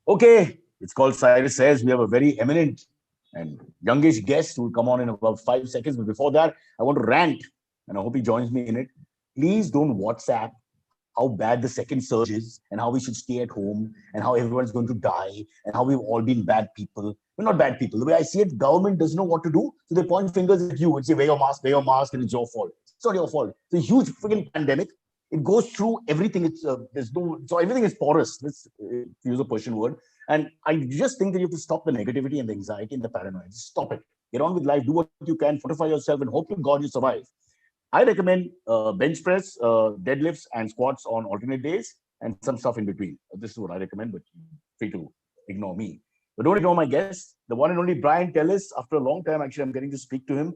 Okay, it's called Cyrus Says. We have a very eminent and youngish guest who will come on in about 5 seconds. But before that, I want to rant, and I hope he joins me in it. Please don't WhatsApp how bad the second surge is and how we should stay at home and how everyone's going to die and how we've all been bad people. We're not bad people. The way I see it, government doesn't know what to do. So they point fingers at you and say, wear your mask, and it's your fault. It's not your fault. It's a huge freaking pandemic. It goes through everything. So everything is porous. Let's use a Persian word. And I just think that you have to stop the negativity and the anxiety and the paranoia. Just stop it. Get on with life. Do what you can. Fortify yourself and hope to God you survive. I recommend bench press, deadlifts, and squats on alternate days, and some stuff in between. This is what I recommend, but free to ignore me. But don't ignore my guest, the one and only Brian Tellis. After a long time, actually, I'm getting to speak to him.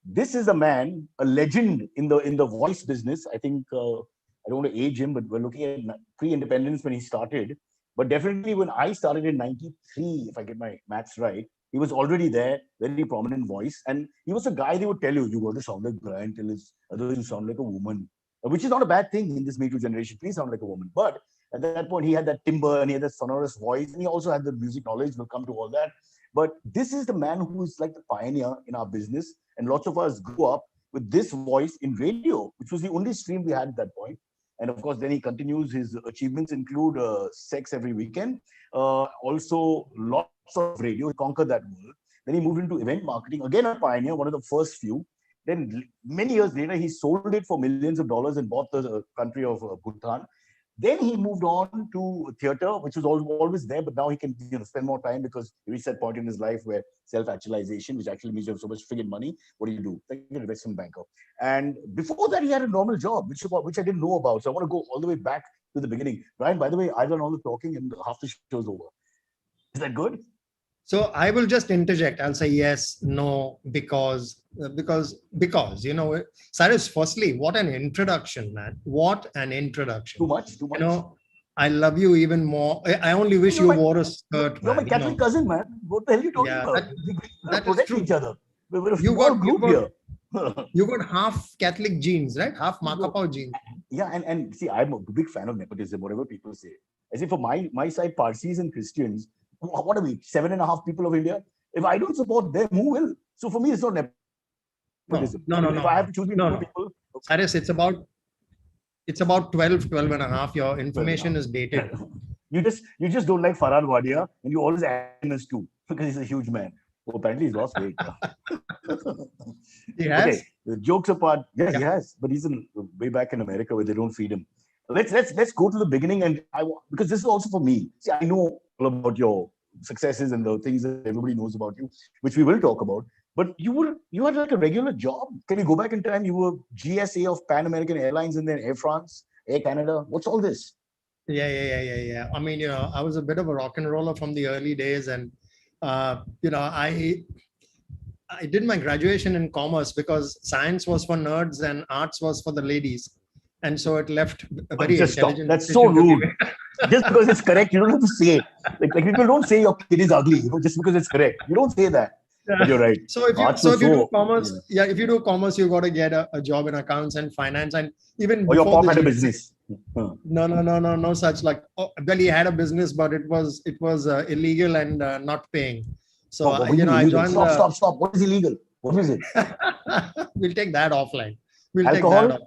This is a man, a legend in the voice business. I think I don't want to age him, but we're looking at pre-independence when he started. But definitely when I started in '93, if I get my maths right, he was already there, very prominent voice. And he was a guy they would tell you, you got to sound like Brian Tellis, otherwise you sound like a woman, which is not a bad thing in this Me Too generation. Please sound like a woman. But at that point, he had that timbre and he had that sonorous voice. And he also had the music knowledge. We'll come to all that. But this is the man who is like the pioneer in our business. And lots of us grew up with this voice in radio, which was the only stream we had at that point. And of course, then he continues. His achievements include Sex Every Weekend. Also, lots of radio. He conquered that world. Then he moved into event marketing. Again, a pioneer, one of the first few. Then many years later, he sold it for millions of dollars and bought the country of Bhutan. Then he moved on to theater, which was always there, but now he can spend more time because he reached that point in his life where self-actualization, which actually means you have so much friggin' money. What do you do? Like an investment banker. And before that, he had a normal job, which I didn't know about. So I want to go all the way back to the beginning. Brian, by the way, I've done all the talking and half the show's over. Is that good? So I will just interject. I'll say yes, no, because Cyrus, firstly, what an introduction, man. What an introduction. Too much. I love you even more. I only wish you wore a skirt. You're my Catholic cousin, man. What the hell are you talking about? That protect is true. each other. We're a small group here. You got half Catholic genes, right? Half Makapau genes. Yeah, and see, I'm a big fan of nepotism, whatever people say. As if for my side, Parsis and Christians, what are we, 7.5 people of India? If I don't support them, who will? So for me, it's not nepotism. No. If I have to choose between people. Cyrus, it's about 12 and a half. Your information is dated. You just don't like Farhad Wadia, and you always add us too because he's a huge man. Oh, apparently he's lost weight. He has? Okay, jokes apart, yeah, he has, but he's way back in America where they don't feed him. Let's go to the beginning, and because this is also for me. See, I know all about your successes and the things that everybody knows about you, which we will talk about. But you had like a regular job. Can you go back in time? You were GSA of Pan American Airlines and then Air France, Air Canada. What's all this? Yeah. I mean, I was a bit of a rock and roller from the early days, and I did my graduation in commerce because science was for nerds and arts was for the ladies. And so it left a very intelligent. That's so rude. Just because it's correct, you don't have to say it. Like people don't say your kid is ugly, just because it's correct. You don't say that. But you're right. So if you do commerce, if you do commerce, you got to get a job in accounts and finance, and even or your pop had a business. No such like. Well, he had a business, but it was illegal and not paying. So I joined. Stop. What is illegal? What is it? We'll take that offline. Alcohol?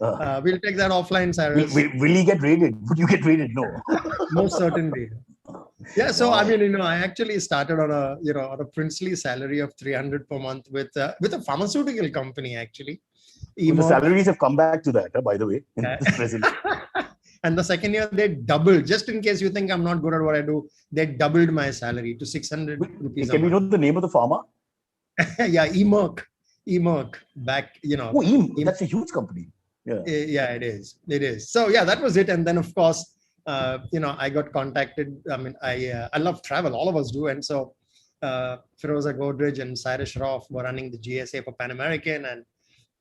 We'll take that offline, Cyrus. Will he get raided? Would you get raided? No. Most certainly. Yeah. So I mean, I actually started on a princely salary of 300 per month with a pharmaceutical company actually. Well, the salaries have come back to that, by the way, in this present. And the second year they doubled. Just in case you think I'm not good at what I do, they doubled my salary to 600 rupees. Can we know the name of the pharma? Yeah, eMerck back. Oh, that's a huge company. Yeah. Yeah, it is. So yeah, that was it. And then of course, I got contacted. I mean, I love travel. All of us do. And so Firoza Godrej and Cyrus Shroff were running the GSA for Pan American, and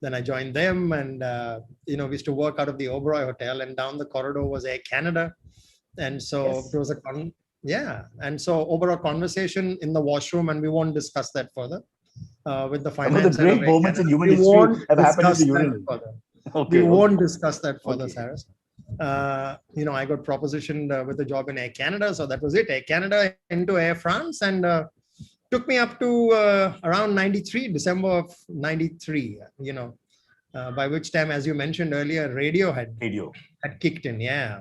then I joined them, and we used to work out of the Oberoi Hotel, and down the corridor was Air Canada, and so it was and so over a conversation in the washroom, and we won't discuss that further with the finance. Some of the great moments in human history have happened in the urinal. We won't discuss that further, Cyrus. I got propositioned with a job in Air Canada. So that was it. Air Canada into Air France, and took me up to around 93, December of 93, by which time, as you mentioned earlier, Radiohead Radio. had kicked in. Yeah.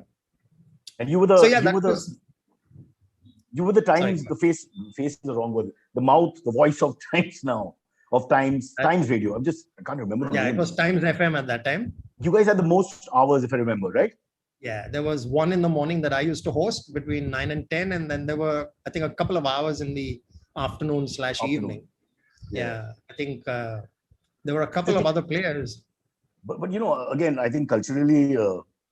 And you were So the yeah, that was, you were the sorry. Times, the face is the wrong word, the mouth, the voice of Times now, of Times Radio. I can't remember the Yeah, name. it was Times FM at that time. You guys had the most hours, if I remember, right? Yeah, there was one in the morning that I used to host between 9 and 10. And then there were, I think, a couple of hours in the afternoon/evening. Yeah, I think there were a couple of other players. But again, I think culturally,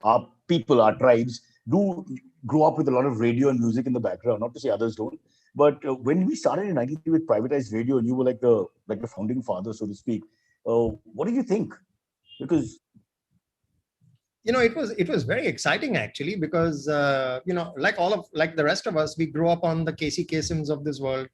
our people, our tribes do grow up with a lot of radio and music in the background. Not to say others don't, but when we started in '93 with privatized radio, and you were like the founding father, so to speak. What did you think? Because it was very exciting actually, because like the rest of us, we grew up on the Casey Kasems of this world.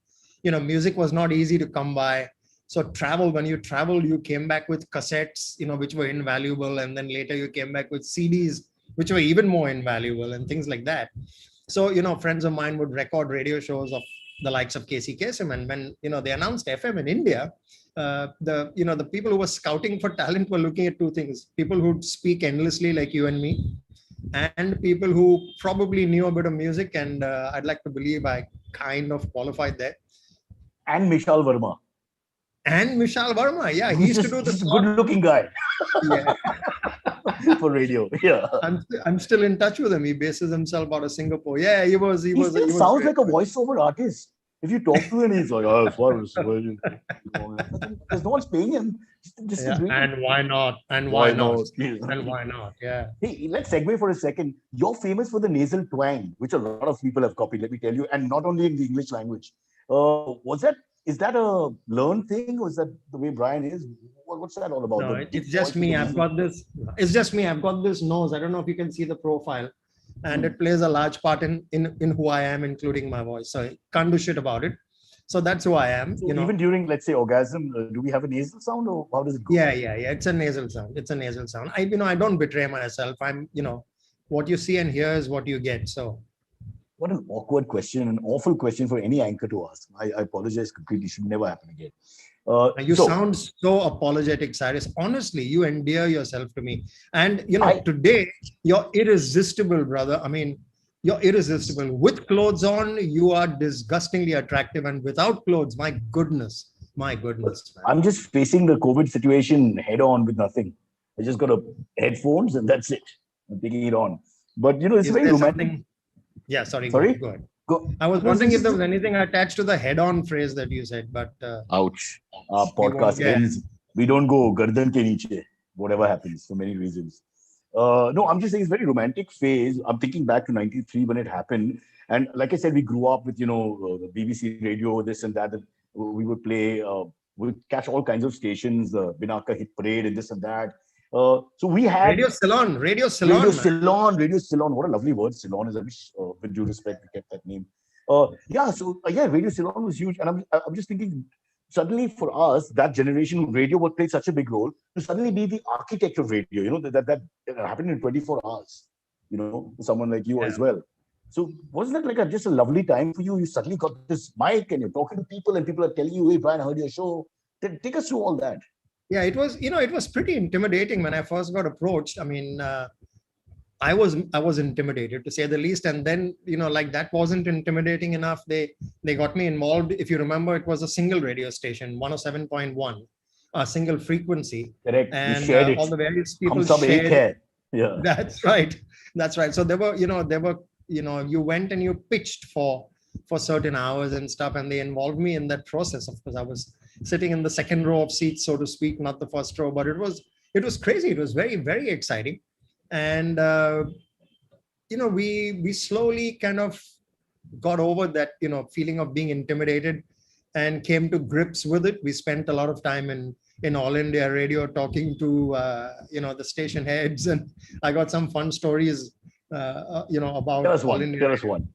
Music was not easy to come by. So when you traveled, you came back with cassettes, which were invaluable. And then later you came back with CDs, which were even more invaluable, and things like that. So, friends of mine would record radio shows of the likes of Casey Kasem. And when, they announced FM in India, the people who were scouting for talent were looking at two things: people who speak endlessly like you and me, and people who probably knew a bit of music. And I'd like to believe I kind of qualified there. And Mishal Verma. Yeah, he used to do this. Good-looking guy. Yeah. For radio. Yeah. I'm still in touch with him. He bases himself out of Singapore. Yeah, he sounds like a voiceover artist. If you talk to him, he's like, oh, Cyrus. There's no one's paying him. And why not? And why not? And why not? Yeah. Hey, let's segue for a second. You're famous for the nasal twang, which a lot of people have copied, let me tell you, and not only in the English language. Is that a learned thing, or is that the way Brian is? What's that all about? No, it's just me. I've got this. It's just me. I've got this nose. I don't know if you can see the profile, and it plays a large part in who I am, including my voice. So I can't do shit about it. So that's who I am. So even during, let's say, orgasm, do we have a nasal sound, or how does it go? Yeah. It's a nasal sound. I don't betray myself. I'm, what you see and hear is what you get. So. What an awkward question, an awful question for any anchor to ask. I apologize completely. Should never happen again. You sound so apologetic, Cyrus. Honestly, you endear yourself to me. And, today, you're irresistible, brother. I mean, you're irresistible. With clothes on, you are disgustingly attractive. And without clothes, my goodness. Man. I'm just facing the COVID situation head on with nothing. I just got headphones and that's it. I'm taking it on. But, it's very romantic. Yeah, sorry. Go ahead. Go. I was wondering if there was anything attached to the head-on phrase that you said, but ouch. Our podcast ends. We don't go gardan ke niche, whatever happens, for many reasons. No, I'm just saying it's a very romantic phase. I'm thinking back to '93 when it happened, and like I said, we grew up with the BBC radio, this and that. And we would play. We would catch all kinds of stations, the Binaka Hit Parade, and this and that. So we had Radio Ceylon. Radio Ceylon. What a lovely word Ceylon is. I wish, with due respect, we kept that name. Radio Ceylon was huge, and I'm just thinking, suddenly for us, that generation, radio would play such a big role to suddenly be the architect of radio. That happened in 24 hours. Someone like you as well. So wasn't that like just a lovely time for you? You suddenly got this mic and you're talking to people, and people are telling you, "Hey, Brian, I heard your show." Take us through all that. Yeah, it was pretty intimidating when I first got approached. I mean, I was intimidated, to say the least. And then, that wasn't intimidating enough. They got me involved. If you remember, it was a single radio station, 107.1, a single frequency. Correct. And you shared it. all the various people shared. Yeah. That's right. So there were, you went and you pitched for certain hours and stuff, and they involved me in that process. Of course, I was sitting in the second row of seats, so to speak, not the first row, but it was crazy. It was very, very exciting. And, we slowly kind of got over that, feeling of being intimidated and came to grips with it. We spent a lot of time in All India Radio talking to, the station heads, and I got some fun stories, about All India. Tell us one.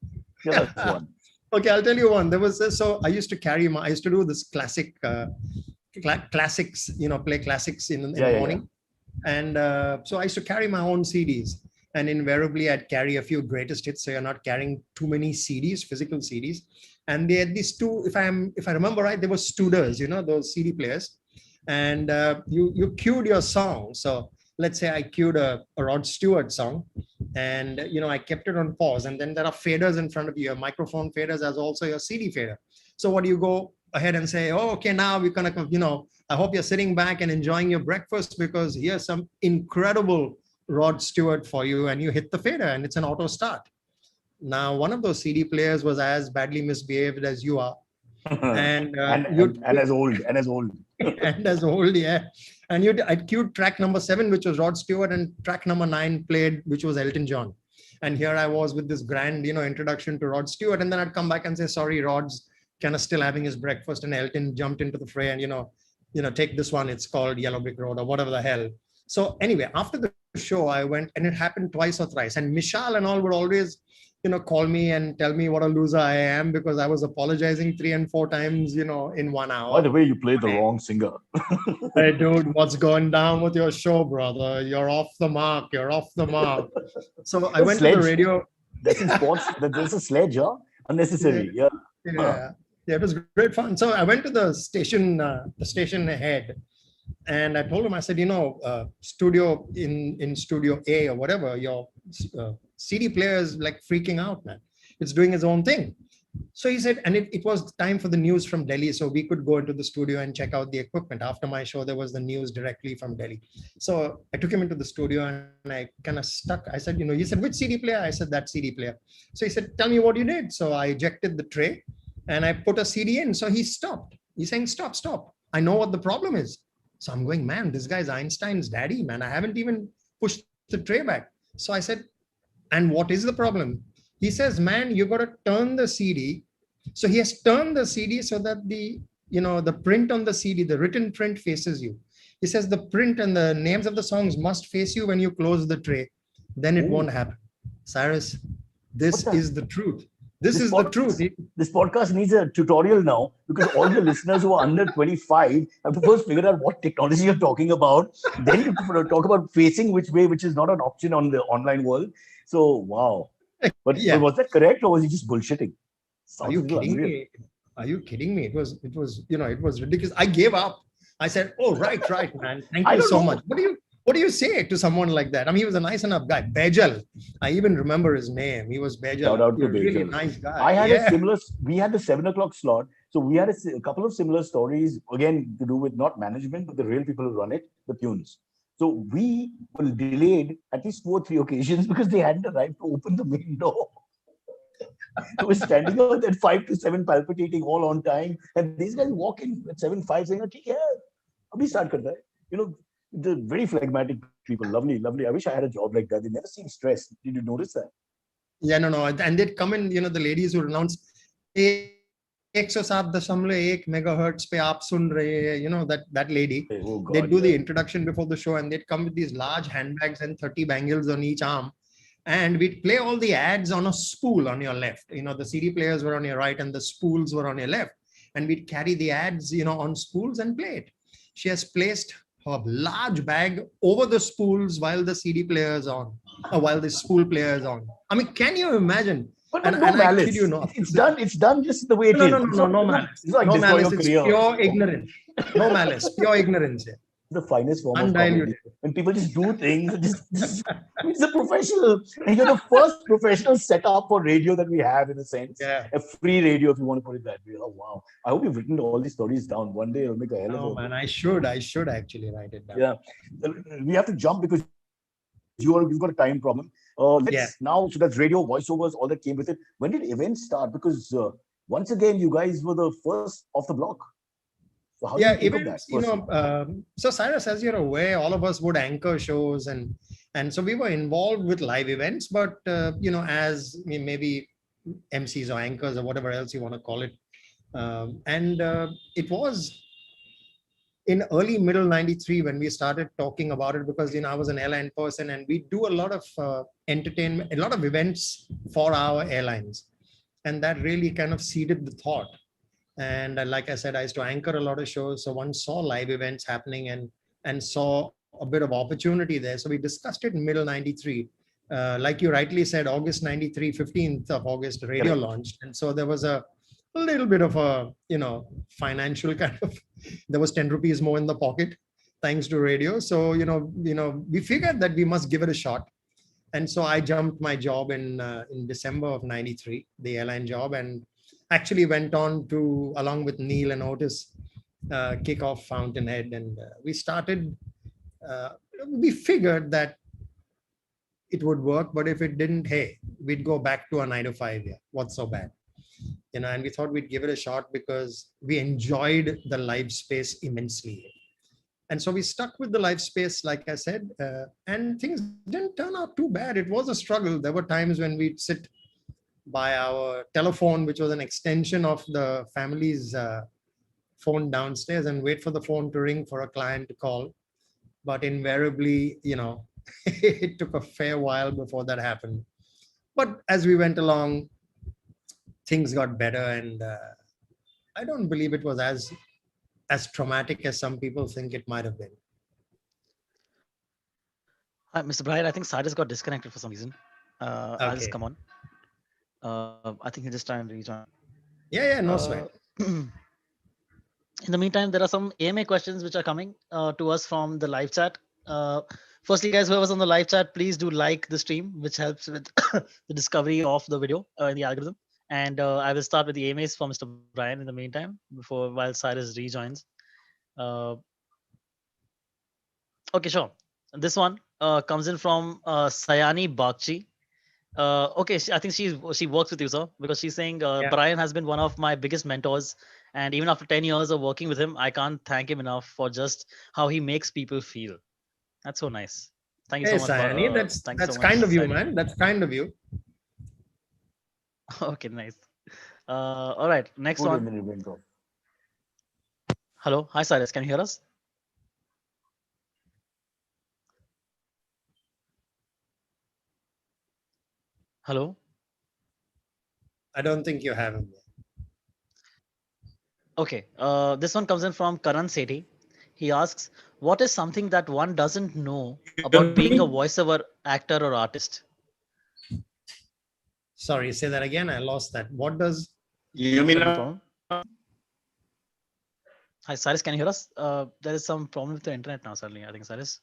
Okay, I'll tell you one. There was so I used to do this classics, play classics in the morning. And so I used to carry my own CDs. And invariably, I'd carry a few greatest hits, so you're not carrying too many CDs, physical CDs. And they had these two, if I remember right, they were Studers, those CD players. And you queued your song. So let's say I queued a Rod Stewart song, and I kept it on pause. And then there are faders in front of you, your microphone faders as also your CD fader. So what do you go ahead and say? Oh, okay, now we're gonna, I hope you're sitting back and enjoying your breakfast, because here's some incredible Rod Stewart for you, and you hit the fader and it's an auto start. Now, one of those CD players was as badly misbehaved as you are. And and as old and as old, yeah. And I queued track number 7, which was Rod Stewart, and track number 9 played, which was Elton John. And here I was with this grand, introduction to Rod Stewart, and then I'd come back and say, sorry, Rod's kind of still having his breakfast, and Elton jumped into the fray, and take this one. It's called Yellow Brick Road or whatever the hell. So anyway, after the show, I went, and it happened twice or thrice. And Mishal and all would always, call me and tell me what a loser I am, because I was apologizing 3 and 4 times, in 1 hour. By the way, you played the wrong singer. Hey, dude, what's going down with your show, brother? You're off the mark. You're off the mark. So I went to the radio. That's in sports. There's a sledge, huh? Unnecessary. Yeah. Yeah, it was great fun. So I went to the station head, and I told him, I said, studio in studio A or whatever, your CD player is like freaking out, man. It's doing its own thing. So he said, and it was time for the news from Delhi, so we could go into the studio and check out the equipment. After my show, there was the news directly from Delhi. So I took him into the studio, and I kind of stuck. I said, he said, which CD player? I said, that CD player. So he said, tell me what you did. So I ejected the tray and I put a CD in. So he stopped. He's saying, stop. I know what the problem is. So I'm going, man, this guy's Einstein's daddy, man. I haven't even pushed the tray back. So I said, and what is the problem? He says, man, you got to turn the CD. So he has turned the CD so that the print on the CD, the written print faces you. He says the print and the names of the songs must face you when you close the tray. Then it won't happen. Cyrus, this is the truth. This is the truth. This podcast needs a tutorial now, because all the listeners who are under 25 have to first figure out what technology you're talking about. Then you talk about facing which way, which is not an option on the online world. So, wow. But was that correct, or was he just bullshitting? Are you kidding me? Are you kidding me? It was ridiculous. I gave up. I said, oh, right, man. Thank you so much. What do you say to someone like that? I mean, he was a nice enough guy. Bejal. I even remember his name. He was Bejal. Shout out to Bejal. Really nice guy. I had a similar, we had the 7 o'clock slot. So we had a couple of similar stories, again, to do with not management, but the real people who run it, the tunes. So we were delayed at least 2 or 3 occasions because they hadn't arrived to open the main door. I was standing out at 5 to 7 palpitating all on time. And these guys walk in at 7:05 saying, okay, yeah, abhi start karta hai. The very phlegmatic people, lovely. I wish I had a job like that. They never seem stressed. Did you notice that? Yeah, no. And they'd come in, the ladies would announce, 107.1 megahertz pe aap sun rahe hai, that lady. Oh God, they'd do the introduction before the show, and they'd come with these large handbags and 30 bangles on each arm. And we'd play all the ads on a spool on your left. The CD players were on your right and the spools were on your left. And we'd carry the ads, on spools and play it. She has placed her large bag over the spools while the CD player is on, or while the spool player is on. I mean, can you imagine? But no malice. It's done just the way it is. No malice. It's like no malice. It's pure ignorance. No malice. Pure ignorance. The finest form of comedy. When people just do things, it's a professional. And you're the first professional setup for radio that we have, in a sense. Yeah. A free radio, if you want to put it that way. Oh, wow. I hope you've written all these stories down. One day it'll make a hell of a... Oh, man, I should actually write it down. Yeah. We have to jump because you've got a time problem. Now, so that's radio, voiceovers, all that came with it. When did events start? Because once again, you guys were the first off the block. So how do you think of that? So Cyrus, as you're aware, all of us would anchor shows, and so we were involved with live events, but as maybe MCs or anchors or whatever else you want to call it. It was in middle 93 when we started talking about it, because I was an airline person, and we do a lot of entertainment, a lot of events for our airlines, and that really kind of seeded the thought. And like I said, I used to anchor a lot of shows. So one saw live events happening and saw a bit of opportunity there. So we discussed it in middle 93. like you rightly said, August 93, 15th of August, radio launched. And so there was a little bit of a, financial kind of, there was 10 rupees more in the pocket, thanks to radio. So, we figured that we must give it a shot. And so I jumped my job in December of 93, the airline job, and actually went on to, along with Neil and Otis, kick off Fountainhead. And we figured that it would work, but if it didn't, hey, we'd go back to a 9 to 5. Yeah, what's so bad? And we thought we'd give it a shot because we enjoyed the live space immensely. And so we stuck with the live space, like I said, and things didn't turn out too bad. It was a struggle. There were times when we'd sit by our telephone, which was an extension of the family's phone downstairs, and wait for the phone to ring for a client to call. But invariably, it took a fair while before that happened. But as we went along, things got better, and I don't believe it was as traumatic as some people think it might have been. Hi, Mr. Brian. I think Cyrus got disconnected for some reason. I'll just come on. I think he's just trying to rejoin. Yeah, no sweat. In the meantime, there are some AMA questions which are coming to us from the live chat. Firstly, guys, whoever's on the live chat, please do like the stream, which helps with the discovery of the video in the algorithm. And I will start with the AMAs for Mr. Brian in the meantime, while Cyrus rejoins. Okay, sure. This one comes in from Sayani Bakchi. Okay, I think she works with you, sir, because she's saying Brian has been one of my biggest mentors, and even after 10 years of working with him, I can't thank him enough for just how he makes people feel. That's so nice. Thank you so much. Sayani, that's kind of you, man. That's kind of you. Okay, nice. All right, next one. Hello, hi Cyrus, can you hear us? Hello. I don't think you have him. Okay, this one comes in from Karan Sethi. He asks, what is something that one doesn't know about being a voiceover actor or artist? Sorry, say that again. I lost that. What does... You mean... Hi, Cyrus, can you hear us? There is some problem with the internet now, suddenly, I think, Cyrus.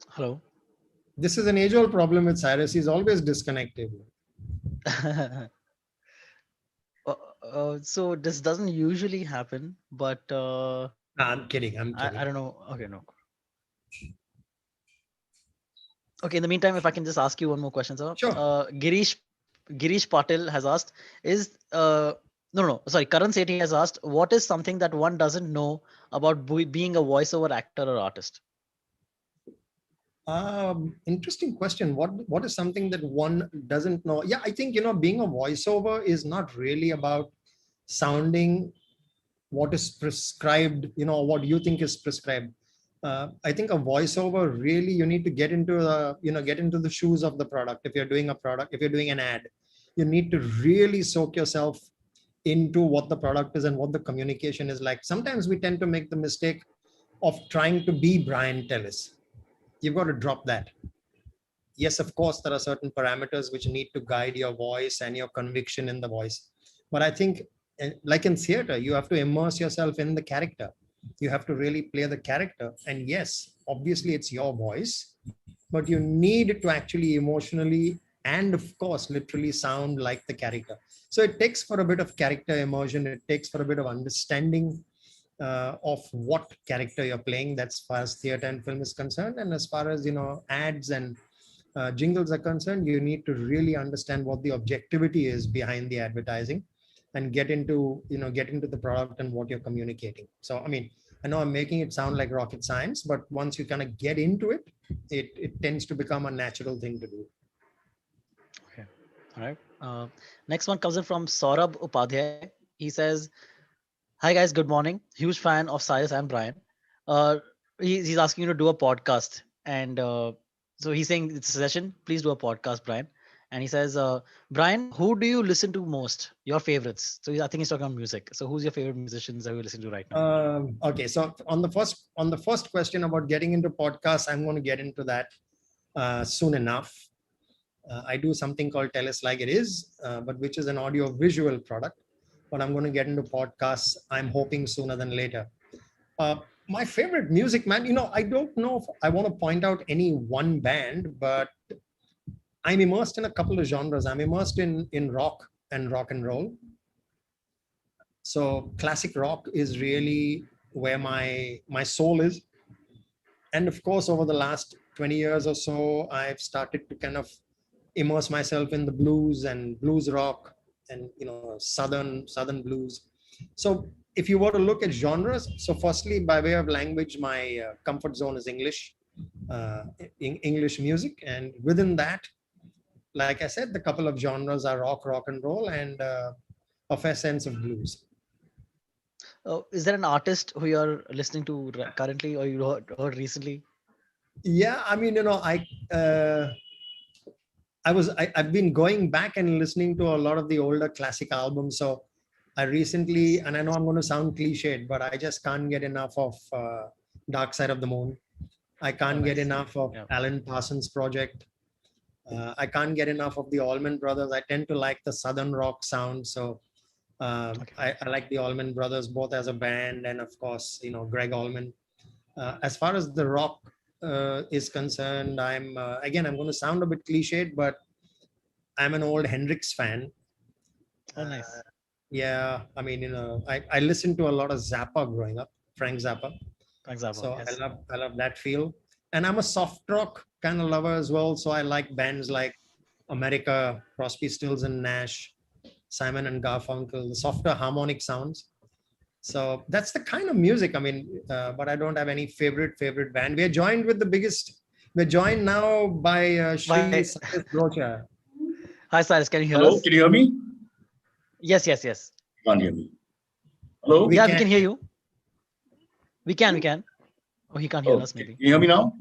Hello. This is an age-old problem with Cyrus. He's always disconnected. So this doesn't usually happen, but... I'm kidding. I don't know. Okay, no. Okay, in the meantime, if I can just ask you one more question, sir. Sure. Girish Patil has asked, Karan Sethi has asked, what is something that one doesn't know about being a voiceover actor or artist? Interesting question. What is something that one doesn't know? Yeah, I think, being a voiceover is not really about sounding what is prescribed, what you think is prescribed. I think a voiceover, really, you need to get into the shoes of the product. If you're doing a product, if you're doing an ad, you need to really soak yourself into what the product is and what the communication is like. Sometimes we tend to make the mistake of trying to be Brian Tellis. You've got to drop that. Yes, of course, there are certain parameters which need to guide your voice and your conviction in the voice. But I think, like in theater, you have to immerse yourself in the character. You have to really play the character. And yes, obviously it's your voice, but you need to actually emotionally and of course, literally sound like the character. So it takes for a bit of character immersion. It takes for a bit of understanding of what character you're playing. That's as far as theater and film is concerned. And as far as, ads and jingles are concerned, you need to really understand what the objectivity is behind the advertising and get into the product and what you're communicating. So, I mean, I know I'm making it sound like rocket science, but once you kind of get into it, it tends to become a natural thing to do. Okay. All right. Next one comes in from Saurabh Upadhyay. He says, hi guys, good morning. Huge fan of Cyrus and Brian. He's asking you to do a podcast. And so he's saying it's a session. Please do a podcast, Brian. and he says, Brian, who do you listen to most? Your favorites. So I think he's talking about music. So who's your favorite musicians that we listen to right now? Okay, so on the first question about getting into podcasts, I'm going to get into that soon enough. I do something called Tell Us Like It Is, but which is an audio visual product. But I'm going to get into podcasts, I'm hoping sooner than later. My favorite music, man, I don't know if I want to point out any one band, but I'm immersed in a couple of genres. I'm immersed in rock and rock and roll. So classic rock is really where my soul is. And of course, over the last 20 years or so, I've started to kind of immerse myself in the blues and blues rock and southern blues. So if you were to look at genres, so firstly, by way of language, my comfort zone is English, English music, and within that, like I said, the couple of genres are rock and roll, and a fair sense of blues. Is there an artist who you're listening to currently, or you heard recently? Yeah, I mean, I've been going back and listening to a lot of the older classic albums. So I recently, and I know I'm going to sound cliched, but I just can't get enough of Dark Side of the Moon. I can't get enough of Alan Parsons Project. I can't get enough of the Allman Brothers. I tend to like the Southern rock sound. So I like the Allman Brothers both as a band and of course, Greg Allman. As far as the rock is concerned, I'm going to sound a bit cliched, but I'm an old Hendrix fan. Oh, nice. Yeah, I mean, I listened to a lot of Zappa growing up, Frank Zappa. So yes. I love that feel. And I'm a soft rock kind of lover as well. So I like bands like America, Crosby, Stills and Nash, Simon and Garfunkel, the softer harmonic sounds. So that's the kind of music. I mean, but I don't have any favorite band. We're joined now by Cyrus Brochure. Hi, Cyrus. Can you hear us? Hello, can you hear me? Yes. Can't hear me. Hello? We can hear you. We can. Oh, he can't hear us, maybe. Can you hear me now?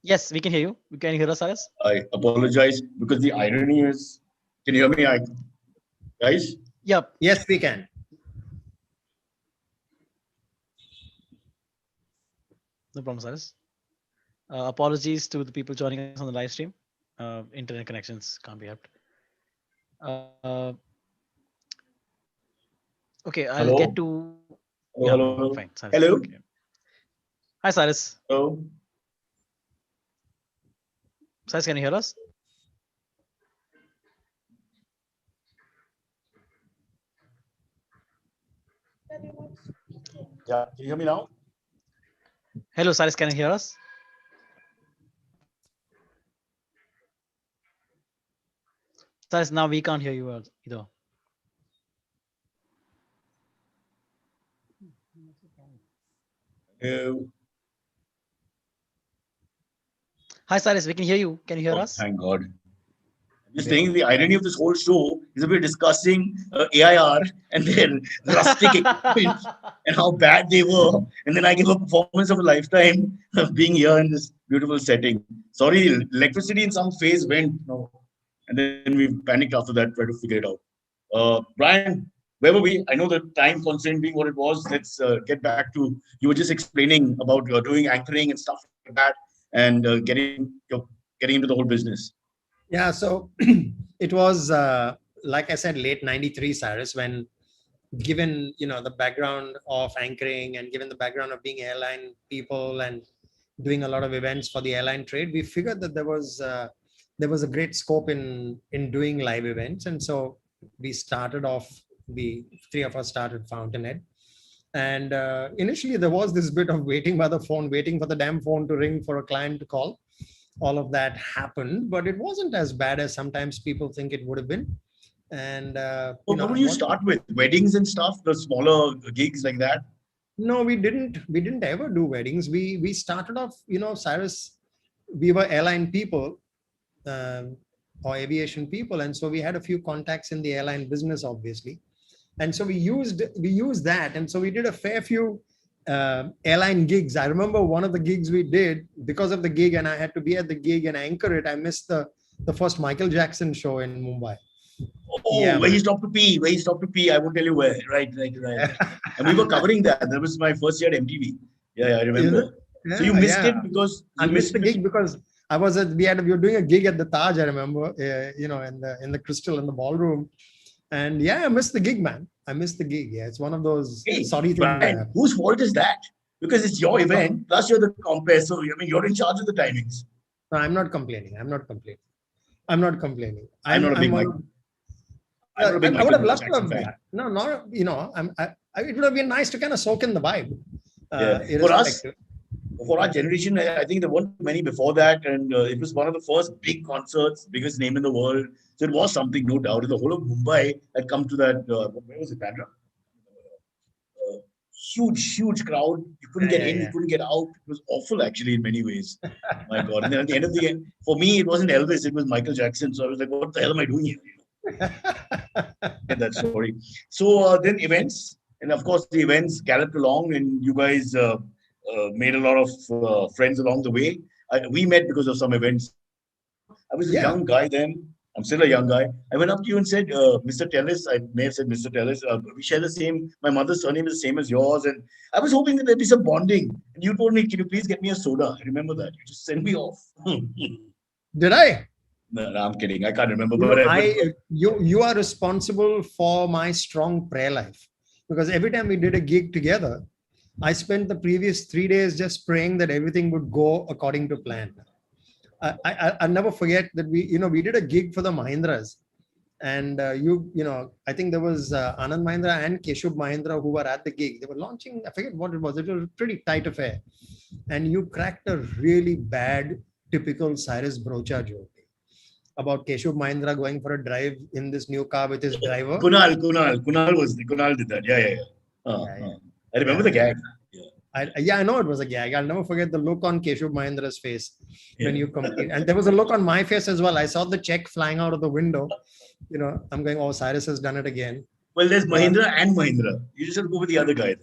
Yes, we can hear you. Can you hear us, Cyrus? I apologize because the irony is, can you hear me, guys? Yep. Yes, we can. No problem, Cyrus. Apologies to the people joining us on the live stream. Internet connections can't be helped. Okay, I'll get to. Hello. Fine. Cyrus. Hello. Okay. Hi, Cyrus. Hello. Cyrus, can you hear us? Yeah, can you hear me now? Hello, Cyrus, can you hear us? Cyrus, now we can't hear you either. Hi, Cyrus, we can hear you. Can you hear us? Thank God. I'm just saying the irony of this whole show is that we're discussing AIR and their rustic equipment and how bad they were. And then I give a performance of a lifetime of being here in this beautiful setting. Sorry, electricity in some phase went. No. And then we panicked after that, tried to figure it out. Brian, where were we? I know the time constraint being what it was. Let's get back to, you were just explaining about doing anchoring and stuff like that and getting into the whole business. Yeah, so it was, like I said, late 93, Cyrus, when given, the background of anchoring and given the background of being airline people and doing a lot of events for the airline trade, we figured that there was a great scope in doing live events. And so we started off, the three of us started Fountainhead. And initially there was this bit of waiting by the phone, waiting for the damn phone to ring for a client to call. All of that happened, but it wasn't as bad as sometimes people think it would have been. And what would you start with? Weddings and stuff, the smaller gigs like that? No, we didn't ever do weddings. We started off, Cyrus, we were airline people or aviation people, and so we had a few contacts in the airline business, obviously, and so we used that, and so we did a fair few airline gigs. I remember one of the gigs we did, because of the gig and I had to be at the gig and anchor it, I missed the the first Michael Jackson show in Mumbai. Oh, Yeah, where he man. stopped to pee, where he stopped to pee. I won't tell you where. Right. And we were covering that. That was my first year at MTV. Yeah, I Is remember. it? So you Yeah, missed yeah. it because I you missed the it. gig because I was at we were doing a gig at the Taj. I remember, in the Crystal in the ballroom, and yeah, I missed the gig, man. I missed the gig. Yeah, it's one of those Hey, sorry things that Brian, happen. whose fault is that? Because it's your event, plus you're the compare. So, I mean, you're in charge of the timings. No, I'm not complaining. I'm not complaining. I'm not complaining. I'm not a big I'm one Mike. of, I'm not a big I would have Michael loved to Jackson have. fan. No, not it would have been nice to kind of soak in the vibe. Yeah. For us, Irrespective. for our generation, I think there weren't many before that. And it was one of the first big concerts, biggest name in the world. So it was something, no doubt. And the whole of Mumbai had come to that, where was it, Bandra? Huge crowd. You couldn't get in, you couldn't get out. It was awful, actually, in many ways. My God. And then at the end of the game, for me, it wasn't Elvis, it was Michael Jackson. So I was like, what the hell am I doing here? Get that story. So then events, and of course, the events galloped along, and you guys made a lot of friends along the way. We met because of some events. I was a Yeah. young guy then. I'm still a young guy. I went up to you and said, Mr. Tellis, I may have said Mr. Tellis, we share the same, my mother's surname is the same as yours. And I was hoping that there'd be some bonding. And you told me, can you please get me a soda? I remember that. You just sent me off. Did I? No, I'm kidding. I can't remember. You, But you are responsible for my strong prayer life, because every time we did a gig together, I spent the previous 3 days just praying that everything would go according to plan. I'll never forget that we did a gig for the Mahindras, and I think there was Anand Mahindra and Keshub Mahindra who were at the gig. They were launching, I forget what it was. It was a pretty tight affair, and you cracked a really bad, typical Cyrus Brochure joke about Keshub Mahindra going for a drive in this new car with his driver. Kunal did that. Yeah. I remember the gag. I know it was a gag. I'll never forget the look on Keshub Mahindra's face when you complete. And there was a look on my face as well. I saw the check flying out of the window. I'm going, oh, Cyrus has done it again. Well, there's Mahindra and Mahindra. You just have to go with the other guy.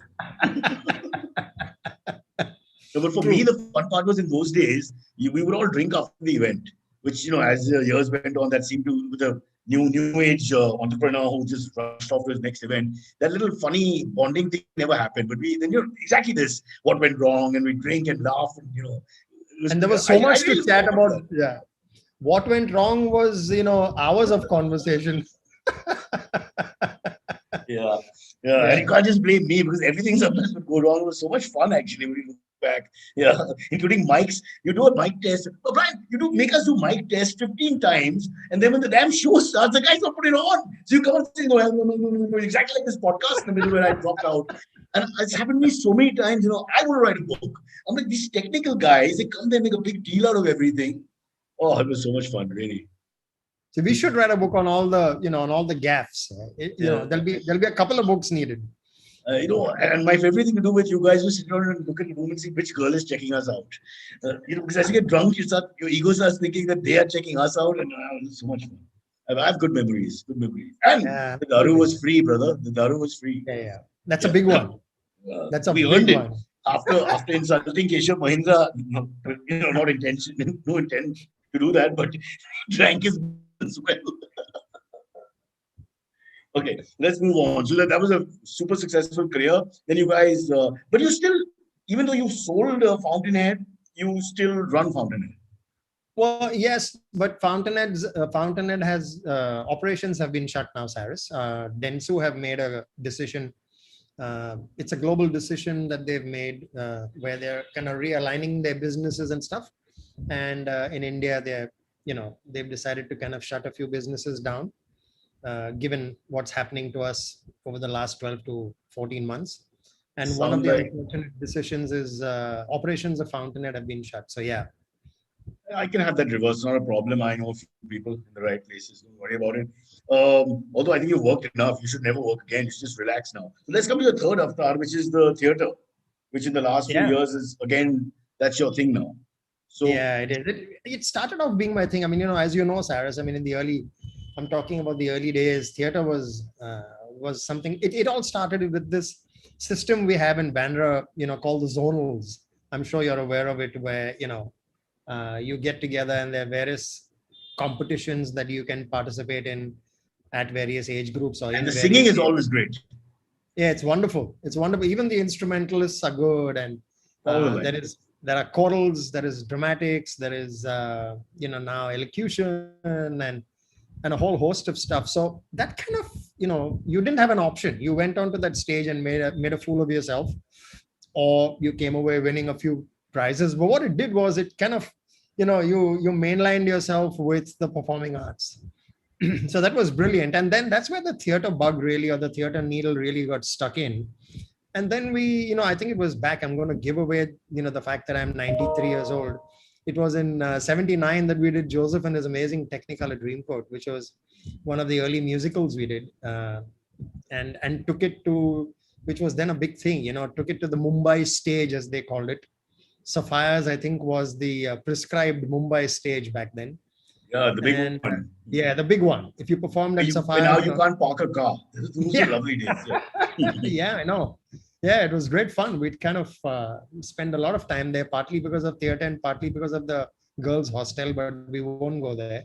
No, but for me, the fun part was in those days, we would all drink after the event, which, as the years went on, that seemed to, with a new age entrepreneur who just rushed off to his next event, that little funny bonding thing never happened. But then exactly this, what went wrong, and we drink and laugh, and and there was so much to chat about. Yeah. What went wrong was, hours of conversation. Yeah. And you can't just blame me, because everything sometimes would go wrong. It was so much fun, actually, when you look back. Yeah, including mics. You do a mic test. Oh, Brian, make us do mic test 15 times, and then when the damn show starts, the guys don't put it on. So you come and say, no, exactly like this podcast in the middle where I dropped out. And it's happened to me so many times. I want to write a book. I'm like, these technical guys, they come there and make a big deal out of everything. Oh, it was so much fun, really. So we should write a book on all the, on all the gaffes. There'll be a couple of books needed. And my favorite thing to do with you guys was sit down and look at the room and see which girl is checking us out. Because as you get drunk, your ego starts thinking that they are checking us out, and it's so much fun. I have good memories. And the daru was free, brother. The daru was free. Yeah. That's a big one. That's a big one. After insulting Keshav Mahindra, not intention, no intent to do that, but drank his as well. Okay, let's move on. So that was a super successful career. Then you guys, but you still, even though you sold Fountainhead, you still run Fountainhead. Well, yes, but Fountainhead has operations have been shut now, Cyrus. Dentsu have made a decision. It's a global decision that they've made where they're kind of realigning their businesses and stuff. And in India, they've decided to kind of shut a few businesses down, given what's happening to us over the last 12 to 14 months. And one of the unfortunate decisions is operations of Fountainhead have been shut. So yeah. I can have that reverse, not a problem. I know a few people in the right places. Don't worry about it. Although I think you've worked enough, you should never work again. You should just relax now. So let's come to the third avatar, which is the theater, which in the last few years is, again, that's your thing now. So yeah, it is. It started off being my thing. I mean, as you know, Cyrus, I mean, I'm talking about the early days, theater was something, it all started with this system we have in Bandra, called the zonals. I'm sure you're aware of it, where, you get together and there are various competitions that you can participate in at various age groups or And in the various singing is ages. always great. Yeah, it's wonderful. It's wonderful. Even the instrumentalists are good, and All the way. there are chorals, there is dramatics, there is now elocution and a whole host of stuff. So that kind of you didn't have an option. You went onto that stage and made a fool of yourself, or you came away winning a few prizes. But what it did was it kind of you mainlined yourself with the performing arts. So that was brilliant. And then that's where the theater bug really, or the theater needle really got stuck in. And then I think it was back, I'm going to give away, the fact that I'm 93 years old. It was in 79 that we did Joseph and His Amazing Technicolor Dreamcoat, which was one of the early musicals we did. And took it to, which was then a big thing, took it to the Mumbai stage, as they called it. Sapphires, I think, was the prescribed Mumbai stage back then. Yeah, the big one. Yeah, the big one. If you performed at Sapphire, now you can't park a car. Those are lovely days. Yeah. Yeah, I know. Yeah, it was great fun. We'd kind of spend a lot of time there, partly because of theater and partly because of the girls' hostel, but we won't go there.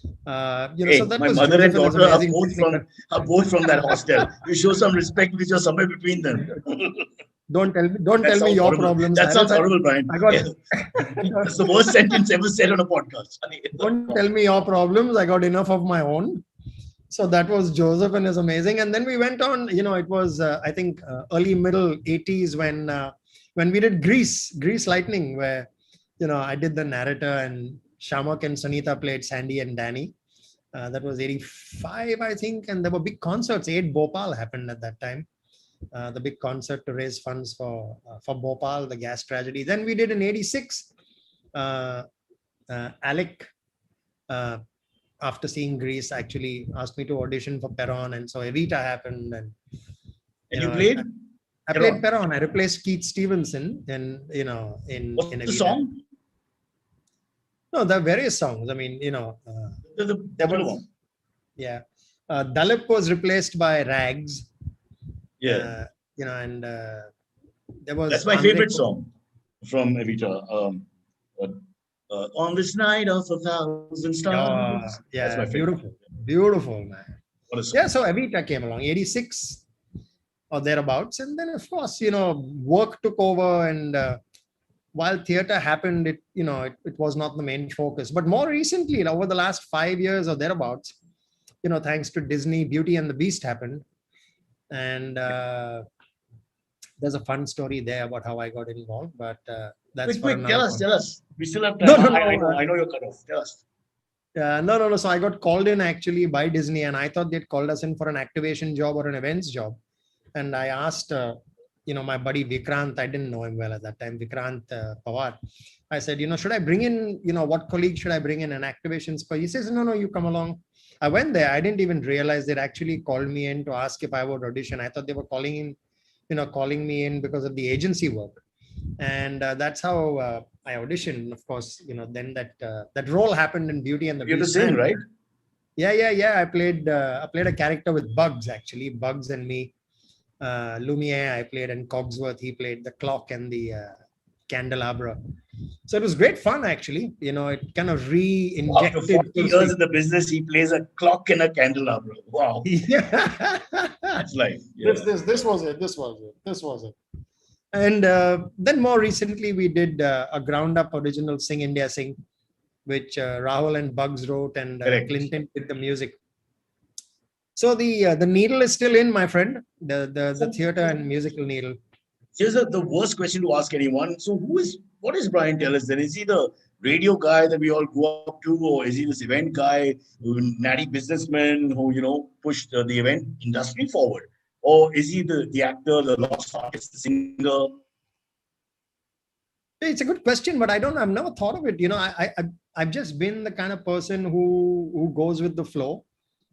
So that my was mother and Joseph daughter are both from that hostel. You show some respect because you're somewhere between them. Don't tell me your horrible. problems. That sounds horrible, Brian. That's the worst sentence ever said on a podcast. Don't tell me your problems. I got enough of my own. So that was Joseph and His Amazing. And then we went on, it was, I think, early middle 80s when we did Grease Lightning, where, I did the narrator and Shamak and Sanita played Sandy and Danny. That was 85, I think. And there were big concerts. 8 Bhopal happened at that time. The big concert to raise funds for Bhopal, the gas tragedy. Then we did in 86, Alec, after seeing Grease, actually asked me to audition for Perron, and so Evita happened. And you played? I played Perron. I replaced Keith Stevenson, and in Evita. The song? No, there are various songs. I mean, there was, yeah. Dalip was replaced by Rags. Yeah. And there was. That's my favorite song from Evita. On this night of 1,000 stars. Yeah, that's my favorite. Beautiful, man. What a song. Yeah, so Evita came along, 86 or thereabouts. And then, of course, work took over. And while theater happened, it was not the main focus. But more recently, over the last 5 years or thereabouts, thanks to Disney, Beauty and the Beast happened. And there's a fun story there about how I got involved, but that's quick. Tell us. We still have time. I know you're cut off. Tell us. No. So I got called in actually by Disney, and I thought they'd called us in for an activation job or an events job. And I asked, my buddy Vikrant, I didn't know him well at that time, Vikrant Pawar. I said, should I bring in, what colleague should I bring in an activations? He says, no, you come along. I went there. I didn't even realize they'd actually called me in to ask if I would audition. I thought they were calling me in because of the agency work. And that's how I auditioned. Of course, then that role happened in Beauty and the Beast. You're the same, right? Yeah. I played a character with Bugs, actually. Bugs and me. Lumiere I played, and Cogsworth, he played the clock and the candelabra. So it was great fun, actually. It kind of re-injected. After 40 years in the business, he plays a clock and a candelabra. Wow. Yeah. That's life. Yeah. This was it. And then more recently, we did a ground-up original Sing India Sing, which Rahul and Bugs wrote, and Clinton did the music. So the needle is still in, my friend. The theater and musical needle. Here's the worst question to ask anyone. So what is Brian Tellis then? Is he the radio guy that we all go up to, or is he this event guy, natty businessman who pushed the event industry forward? Or is he the actor, the lost artist, the singer? It's a good question, but I've never thought of it. I've just been the kind of person who goes with the flow.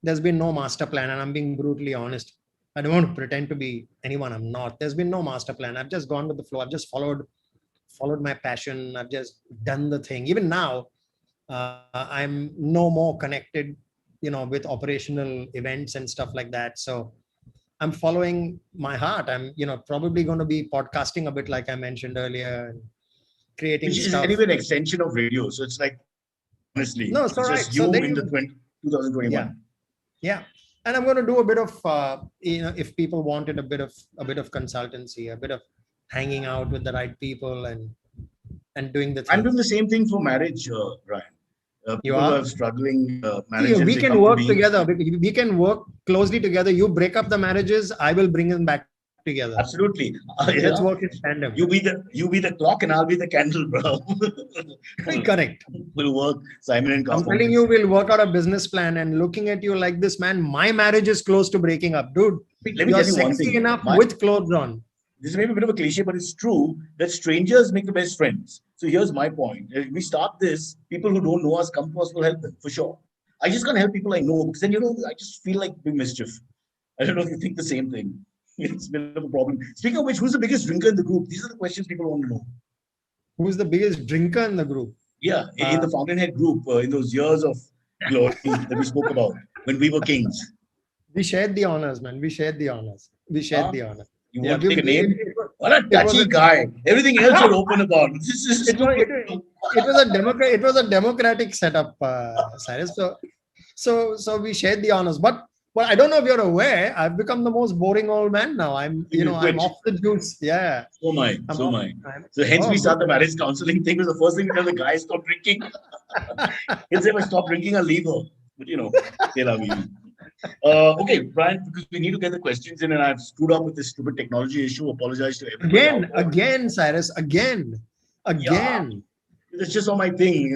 There's been no master plan, and I'm being brutally honest. I don't want to pretend to be anyone I'm not. There's been no master plan. I've just gone with the flow. I've just followed my passion. I've just done the thing. Even now, I'm no more connected, with operational events and stuff like that. So I'm following my heart. I'm, probably going to be podcasting a bit, like I mentioned earlier, and creating Which stuff. is anyway an extension of radio. So it's like honestly. No, It's so right. just So you then in the you, 2021. yeah, yeah. And I'm going to do a bit of, if people wanted a bit of consultancy, a bit of hanging out with the right people and doing the I'm doing things. the same thing for marriage, Ryan. You People who are. have struggling See, marriages, we they can come to work me. together. We can work closely together. You break up the marriages, I will bring them back together. Absolutely. Let's Yeah. work in tandem. You be the clock and I'll be the candle, bro. Correct. We'll work Simon and I'm telling Garfunkel. you, we'll work out a business plan. And looking at you like this, man, my marriage is close to breaking up, dude. Let me You're tell you one sexy thing. enough with clothes on. This is maybe a bit of a cliche, but it's true that strangers make the best friends. So here's my point. If we start this, people who don't know us come to us will help them for sure. I just can't help people I know because then, I just feel like doing mischief. I don't know if you think the same thing. It's a bit of a problem. Speaking of which, who's the biggest drinker in the group? These are the questions people want to know. Who's the biggest drinker in the group? Yeah, in the Fountainhead group, in those years of glory that we spoke about when we were kings. We shared the honors, man. We shared the honors. We shared the honors. You Yeah, want to take a name? it was, What a it was touchy a, guy. Everything else you're open about. This is it was, it was a democrat. It was a democratic setup, Cyrus. So we shared the honors. But well, I don't know if you're aware. I've become the most boring old man now. I'm I'm off the juice. Yeah. So am I. I'm So am off, I. So hence we start the marriage counseling thing. Was the first thing we tell the guy stop drinking. He'll say, "Well, stop drinking, I'll leave her." But they'll have you. Okay, Brian, because we need to get the questions in, and I've screwed up with this stupid technology issue. Apologize to everybody. Again, Cyrus. Again. Yeah, it's just on my thing.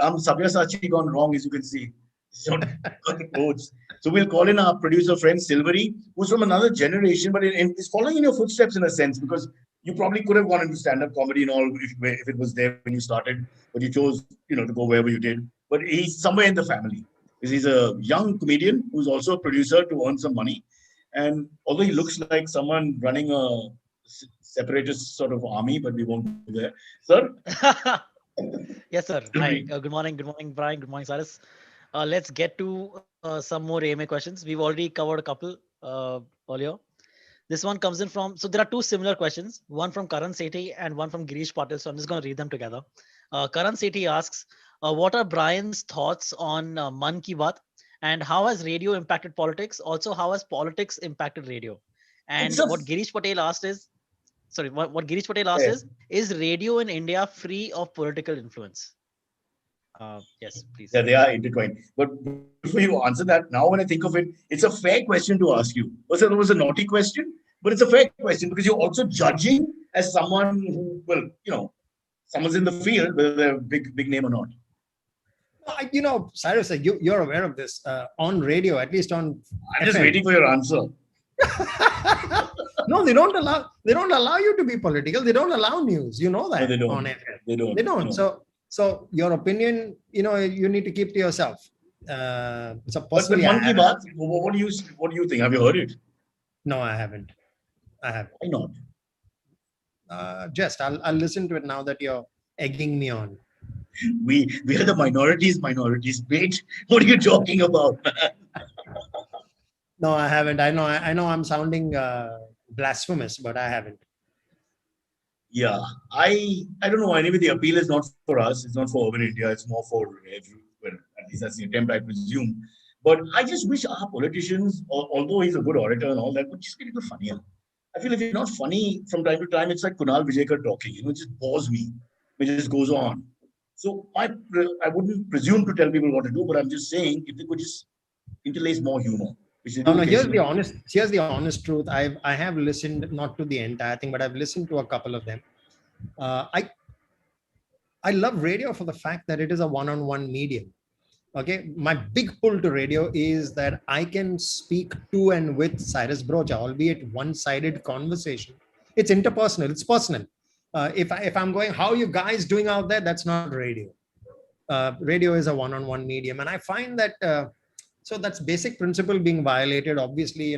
I'm Sabyasachi gone wrong, as you can see. So we'll call in our producer friend Silvery, who's from another generation, but is following in your footsteps in a sense, because you probably could have gone into stand-up comedy and all if it was there when you started, but you chose, to go wherever you did. But he's somewhere in the family. He's a young comedian who's also a producer to earn some money. And although he looks like someone running a separatist sort of army, but we won't go there. Sir? Yes, sir. Hi. Good morning, Brian. Good morning, Cyrus. Let's get to some more AMA questions. We've already covered a couple earlier. This one comes in from, so there are two similar questions, one from Karan Sethi and one from Girish Patil. So I'm just going to read them together. Karan Sethi asks, what are Brian's thoughts on Man Ki Baat, and how has radio impacted politics? Also, how has politics impacted radio? And what Girish Patel asked is, what Girish Patel asked is radio in India free of political influence? Yes, please. Yeah, they are intertwined. But before you answer that, now when I think of it, it's a fair question to ask you. It was a naughty question, but it's a fair question because you're also judging as someone who, someone's in the field, whether they're a big name or not. Cyrus, you're aware of this on radio, at least on. I'm just waiting for your answer. No, they don't allow you to be political. They don't allow news. You know that. No, they don't. On FM. They don't. So your opinion, you need to keep to yourself. So personally, but Man Ki Baat, what do you think? Have you heard it? No, I haven't. Why not? I'll listen to it now that you're egging me on. We are the minorities. Wait, what are you talking about? No, I haven't. I know I'm sounding blasphemous, but I haven't. Yeah, I don't know. Anyway, the appeal is not for us. It's not for urban India. It's more for everyone. At least that's the attempt, I presume. But I just wish our politicians, although he's a good orator and all that, would just get a bit funnier. I feel if you're not funny from time to time, it's like Kunal Vijayekar talking. It just bores me. It just goes on. So I wouldn't presume to tell people what to do, but I'm just saying if they could just interlace more humor. No, here's the honest truth. I have listened not to the entire thing, but I've listened to a couple of them. I love radio for the fact that it is a one-on-one medium. Okay, my big pull to radio is that I can speak to and with Cyrus Brochure, albeit one-sided conversation. It's interpersonal. It's personal. If I'm going, how are you guys doing out there? That's not radio. Radio is a one-on-one medium, and I find that. So that's basic principle being violated. Obviously,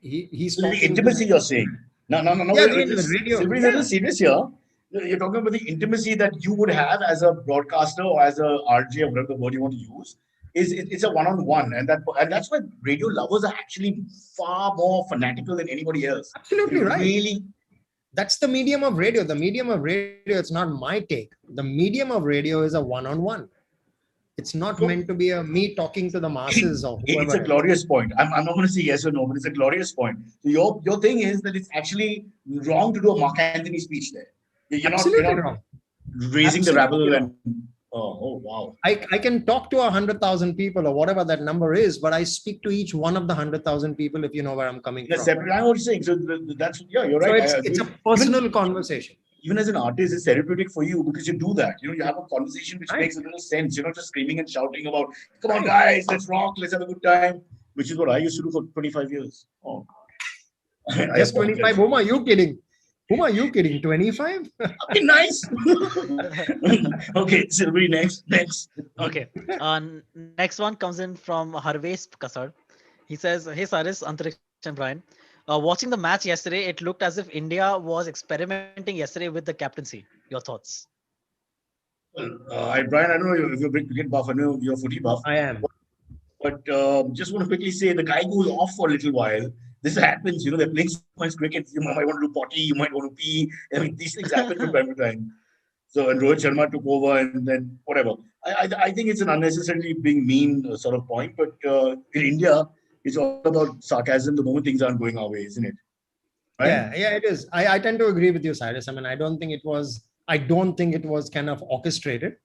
he's the intimacy you're saying. No. Yeah, the radio. Silvery is a little serious here. You're talking about the intimacy that you would have as a broadcaster or as a RJ, or whatever the word you want to use. It's a one-on-one, and that's why radio lovers are actually far more fanatical than anybody else. Absolutely right. Really, that's the medium of radio. The medium of radio. It's not my take. The medium of radio is a one-on-one. It's not meant to be a me talking to the masses or whoever. It's a glorious point. I'm not going to say yes or no, but it's a glorious point. So your thing is that it's actually wrong to do a Mark Anthony speech there. Absolutely wrong. Raising the rabble Absolutely and wow. I can talk to 100,000 people or whatever that number is, but I speak to each one of the 100,000 people, if you know where I'm coming from. Separate. I'm also saying, so that's, yeah, you're right. So it's a personal conversation. Even as an artist, it's therapeutic for you because you do that. You have a conversation which makes a little sense. You're not just screaming and shouting about, come on, guys, let's rock, let's have a good time, which is what I used to do for 25 years. Oh, just 25. Whom are you kidding? 25? Okay, nice. Okay, Silvery, next. Okay. Next one comes in from Harvesh Kasar. He says, hey, Cyrus, Antariksh and Brian. Watching the match yesterday, it looked as if India was experimenting yesterday with the captaincy. Your thoughts? Well, Brian, I don't know if you're a big cricket buff. I know you're a footy buff. I am. But just want to quickly say, the guy goes off for a little while. This happens, they're playing so much cricket. You might want to do potty, you might want to pee. I mean, these things happen from time to time. So, and Rohit Sharma took over and then whatever. I think it's an unnecessarily being mean sort of point. But in India, it's all about sarcasm the moment things aren't going our way, isn't it? Right? Yeah, it is. I tend to agree with you, Cyrus. I mean, I don't think it was kind of orchestrated.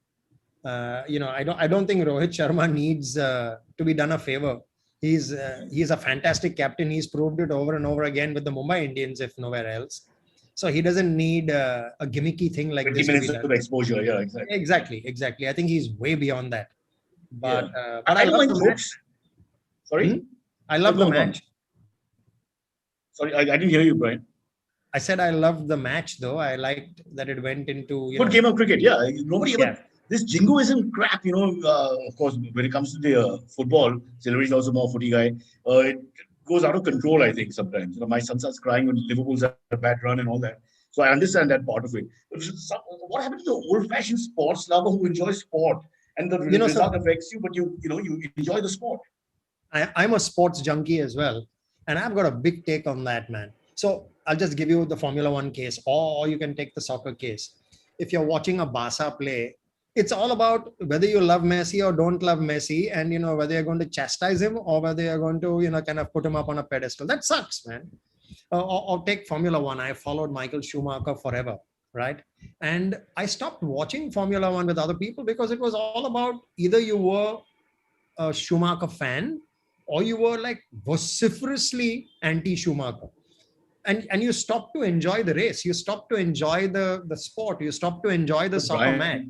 I don't think Rohit Sharma needs to be done a favor. He's a fantastic captain. He's proved it over and over again with the Mumbai Indians, if nowhere else. So he doesn't need a gimmicky thing like 20 minutes of exposure. Yeah, exactly. Exactly. I think he's way beyond that. But I don't mind the jokes. Sorry? I love the match. Sorry, I didn't hear you, Brian. I said I loved the match, though. I liked that it went into good game of cricket. Yeah, nobody ever. This jingoism crap, of course, when it comes to the football, Silvery is also more footy guy. It goes out of control, I think, sometimes. My son starts crying when Liverpool's had a bad run and all that. So I understand that part of it. But what happened to the old-fashioned sports lover who enjoys sport? And the result affects you, but you enjoy the sport. I'm a sports junkie as well. And I've got a big take on that, man. So I'll just give you the Formula One case, or you can take the soccer case. If you're watching a Barca play, it's all about whether you love Messi or don't love Messi, and whether you're going to chastise him or whether you're going to kind of put him up on a pedestal. That sucks, man. Or take Formula One. I followed Michael Schumacher forever, right? And I stopped watching Formula One with other people because it was all about either you were a Schumacher fan or you were like vociferously anti-Schumacher. And you stop to enjoy the race. You stop to enjoy the sport. You stop to enjoy the soccer match.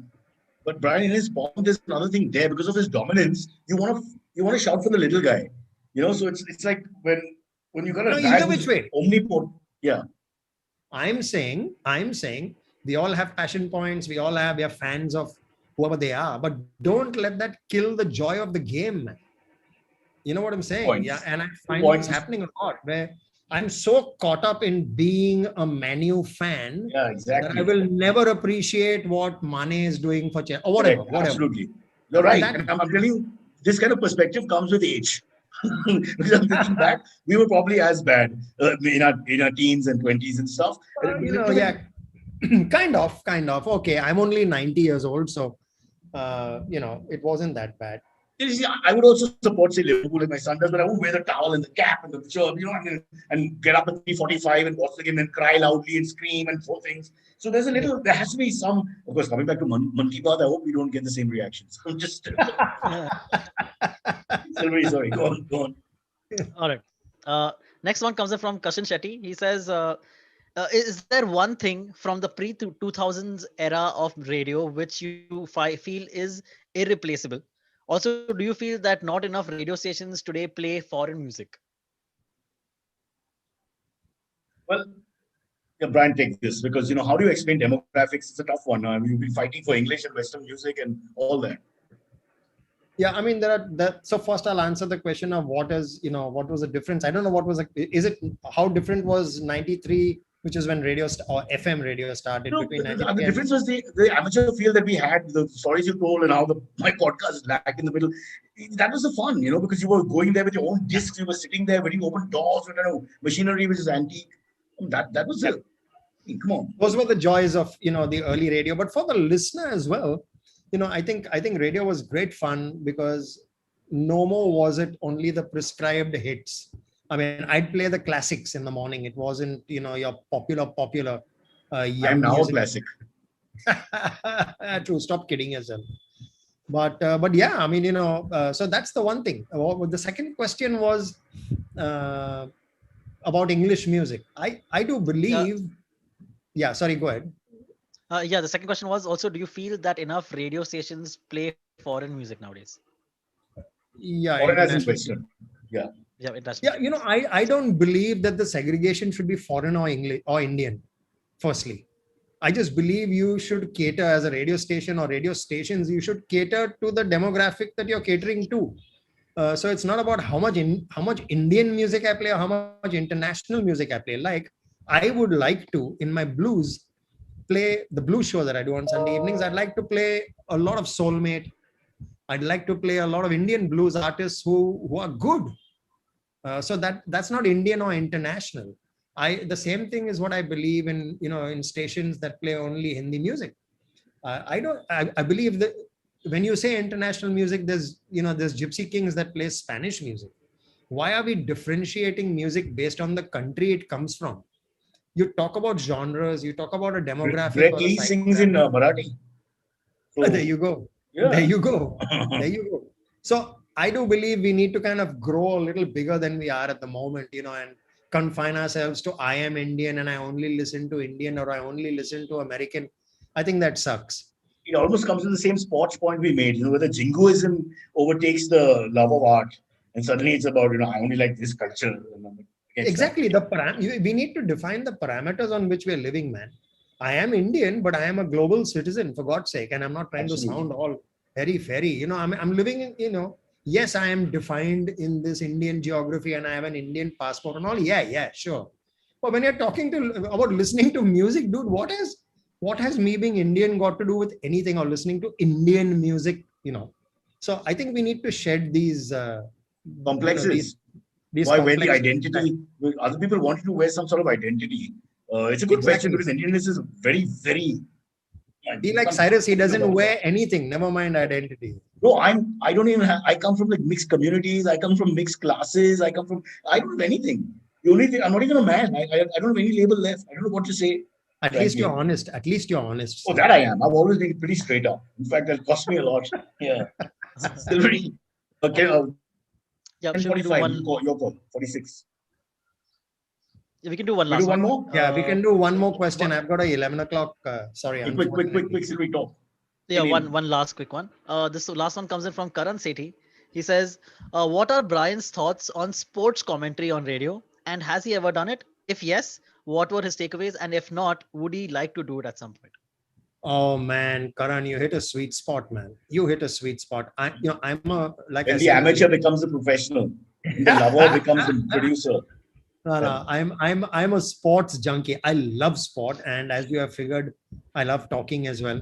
But Brian, in his form, there's another thing there. Because of his dominance, you want to shout for the little guy. So it's like when you got a guy either which way. Omnipotent. Yeah. I'm saying we all have passion points. We are fans of whoever they are. But don't let that kill the joy of the game, man. You know what I'm saying? Points. Yeah. And I find it's happening a lot where I'm so caught up in being a Man U fan that I will never appreciate what Mane is doing for Chelsea or whatever. Absolutely. You're right. And I'm telling you, this kind of perspective comes with age. Because I'm thinking back, we were probably as bad in our teens and 20s and stuff. Kind of. Okay, I'm only 90 years old, so it wasn't that bad. I would also support, say, Liverpool like my son does, but I won't wear the towel and the cap and the shirt, and get up at 3:45 and watch the game and cry loudly and scream and throw things. So there has to be some, of course, coming back to Monkey Bath, I hope we don't get the same reactions. I'm just very sorry. Go on. All right. Next one comes from Kashan Shetty. He says, is there one thing from the pre-2000s era of radio which you feel is irreplaceable? Also, do you feel that not enough radio stations today play foreign music? Well, Brian, take this because, how do you explain demographics? It's a tough one. I mean, you've been fighting for English and Western music and all that. Yeah, I mean, so first I'll answer the question of what was the difference? I don't know how different was 93, which is when radio or FM radio started. Between the difference was the amateur feel that we had, the stories you told and how my podcast is lag in the middle. That was the fun, because you were going there with your own discs. You were sitting there when you opened doors with machinery which is antique. That was it. Come on. Those were the joys of, the early radio. But for the listener as well, I think radio was great fun because no more was it only the prescribed hits. I mean, I'd play the classics in the morning. It wasn't, your popular I am young now a music. classic. True. Stop kidding yourself. But yeah, I mean, so that's the one thing. The second question was about English music. I do believe. Yeah. Sorry. Go ahead. Yeah, the second question was also, do you feel that enough radio stations play foreign music nowadays? Yeah. Foreign as in International. Western. Yeah. Yeah, international. Yeah. music. I don't believe that the segregation should be foreign or English or Indian. Firstly, I just believe you should cater as a radio station or radio stations. You should cater to the demographic that you're catering to. So it's not about how much Indian music I play or how much international music I play. Like I would like to in my blues play the blues show that I do on Sunday evenings. I'd like to play a lot of Soulmate. I'd like to play a lot of Indian blues artists who are good. So that's not Indian or international. The same thing is what I believe in, in stations that play only Hindi music. I believe that when you say international music, there's Gypsy Kings that play Spanish music. Why are we differentiating music based on the country it comes from? You talk about genres, you talk about a demographic. Brett Lee sings in Marathi. So, there you go. Yeah. There you go. There you go. So I do believe we need to kind of grow a little bigger than we are at the moment, and confine ourselves to I am Indian and I only listen to Indian or I only listen to American. I think that sucks. It almost comes to the same sports point we made, where the jingoism overtakes the love of art. And suddenly it's about, I only like this culture. Exactly. We need to define the parameters on which we're living, man. I am Indian, but I am a global citizen, for God's sake. And I'm not trying to sound all very fairy. I'm living in, yes, I am defined in this Indian geography and I have an Indian passport and all. Yeah, sure. But when you're talking about listening to music, dude, what has me being Indian got to do with anything or listening to Indian music, So I think we need to shed these complexes. These Why wear the identity? Other people want you to wear some sort of identity. It's a good question because Indianness is very, very. Be like Cyrus, he doesn't wear anything. Never mind identity. No, I don't even have. I come from like mixed communities. I come from mixed classes. I don't have anything. The only thing, I'm not even a man. I don't have any label left. I don't know what to say. At least you're honest. At least you're honest. Oh, that I am. I've always been pretty straight up. In fact, that cost me a lot. Yeah. Still very. Okay. Yeah, should we do one? Your call. 46. We can do one last do one more? Yeah, we can do one more question. I've got a 11 o'clock. Sorry. Quick, should we talk? Yeah, one last quick one. This last one comes in from Karan Sethi. He says, what are Brian's thoughts on sports commentary on radio? And has he ever done it? If yes, what were his takeaways? And if not, would he like to do it at some point? Oh man, Karan, you hit a sweet spot, man. You hit a sweet spot. I'm like. When the amateur becomes a professional, the lover becomes the producer. No, I'm a sports junkie. I love sport, and as you have figured, I love talking as well.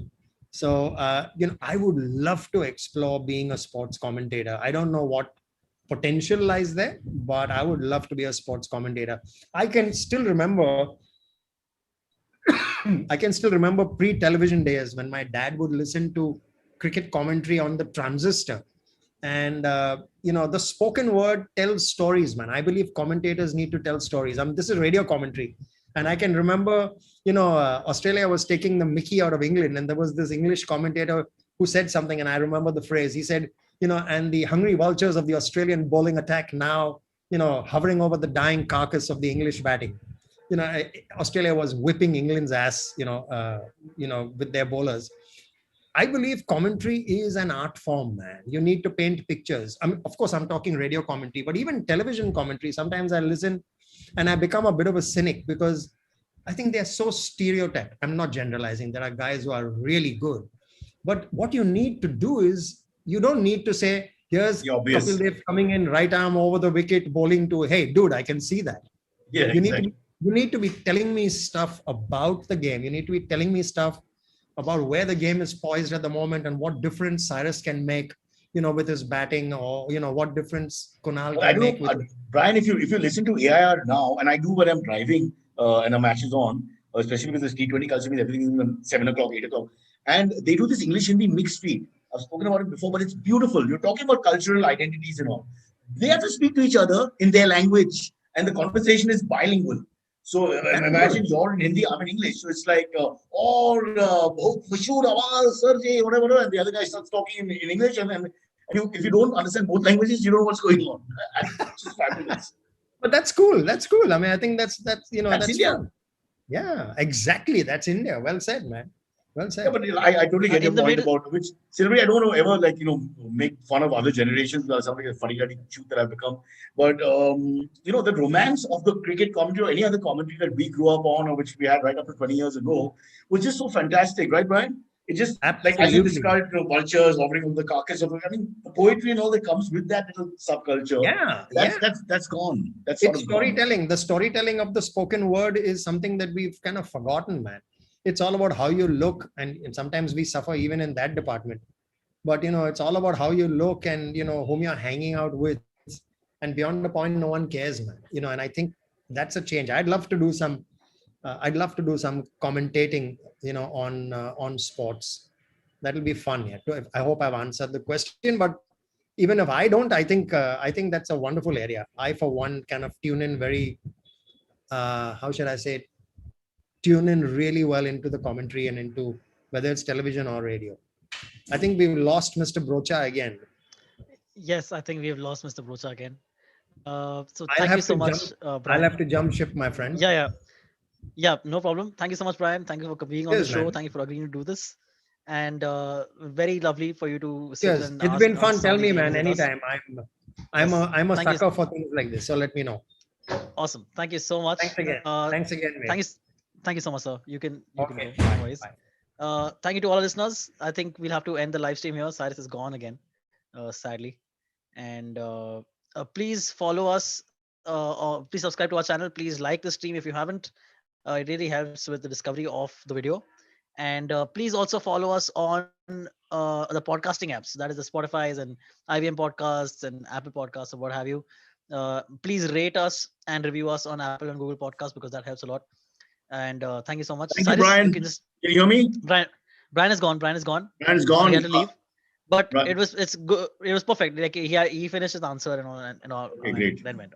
So I would love to explore being a sports commentator. I don't know what potential lies there, but I would love to be a sports commentator. I can still remember pre-television days when my dad would listen to cricket commentary on the transistor. And, the spoken word tells stories, man. I believe commentators need to tell stories. This is radio commentary. And I can remember, Australia was taking the mickey out of England. And there was this English commentator who said something. And I remember the phrase. He said, and the hungry vultures of the Australian bowling attack now, hovering over the dying carcass of the English batting. Australia was whipping England's ass, with their bowlers. I believe commentary is an art form, man. You need to paint pictures. Of course, I'm talking radio commentary, but even television commentary, sometimes I listen and I become a bit of a cynic because I think they're so stereotyped. I'm not generalizing. There are guys who are really good. But what you need to do is, you don't need to say, here's Kapil Dev coming in right arm over the wicket, bowling to, hey, dude, I can see that. Yeah, you need to be telling me stuff about the game. You need to be telling me stuff about where the game is poised at the moment and what difference Cyrus can make, with his batting, or, what difference Kunal can make. Brian, if you listen to AIR now, and I do when I'm driving and a match is on, especially because this T20 culture means everything is 7 o'clock, 8 o'clock. and they do this English Hindi mixed feed. I've spoken about it before, but it's beautiful. You're talking about cultural identities and all. They have to speak to each other in their language, and the conversation is bilingual. So imagine you're in Hindi, I'm in English. So it's like, sir ji, whatever, and the other guy starts talking in English, and if you don't understand both languages, you don't know what's going on. It's just fabulous. But that's cool. That's cool. I mean, I think that's That's that's India. fun. Yeah, exactly. That's India. Well said, man. Well said. Yeah, but I totally get your In the point middle, about which, Sylvie, I don't want to ever make fun of other generations or something like a funny guy shoot that I've become. But the romance of the cricket commentary or any other commentary that we grew up on or which we had right up to 20 years ago was just so fantastic, right, Brian? It just like as you Absolutely. described, vultures hovering over the carcass of I mean the poetry and all that comes with that little subculture. Yeah, yeah. That's gone. That's sort It's of gone. storytelling. The storytelling of the spoken word is something that we've kind of forgotten, man. It's all about how you look, and sometimes we suffer even in that department. But it's all about how you look and whom you're hanging out with, and beyond the point, no one cares, man. And I think that's a change. I'd love to do some. I'd love to do some commentating, on sports. That'll be fun. Yeah. I hope I've answered the question, but even if I don't, I think that's a wonderful area. I, for one, kind of tune in very, how should I say it? Tune in really well into the commentary and into whether it's television or radio. I think we've lost Mr. Broacha again. yes, I think we have lost Mr. Brocha again. So I'll thank you have so to much, jump. I'll Brian. have to jump ship, my friend. Yeah, no problem. Thank you so much, Brian. Thank you for being on the Cheers, show. man. Thank you for agreeing to do this. And very lovely for you to sit Cheers. and It's been fun. answer some Tell of me, these man, questions with us. anytime. I'm a Thank you. sucker for things like this. So let me know. Awesome. Thank you so much. Thanks again. Thanks again, mate. Thank you so much, sir. You can Okay. go. No Bye. worries. Bye. Thank you to all our listeners. I think we'll have to end the live stream here. Cyrus is gone again, sadly. And please follow us or please subscribe to our channel. Please like the stream if you haven't. It really helps with the discovery of the video. And please also follow us on the podcasting apps. That is the Spotify's and IBM podcasts and Apple podcasts or what have you. Please rate us and review us on Apple and Google podcasts because that helps a lot. And thank you so much. Thank you, Cyrus, Brian. can just Can you hear me? Brian is gone. Brian is gone. Brian's gone. He had to leave. But Right. it's good. It was perfect. Like he finished his answer and all, Okay, great. then went.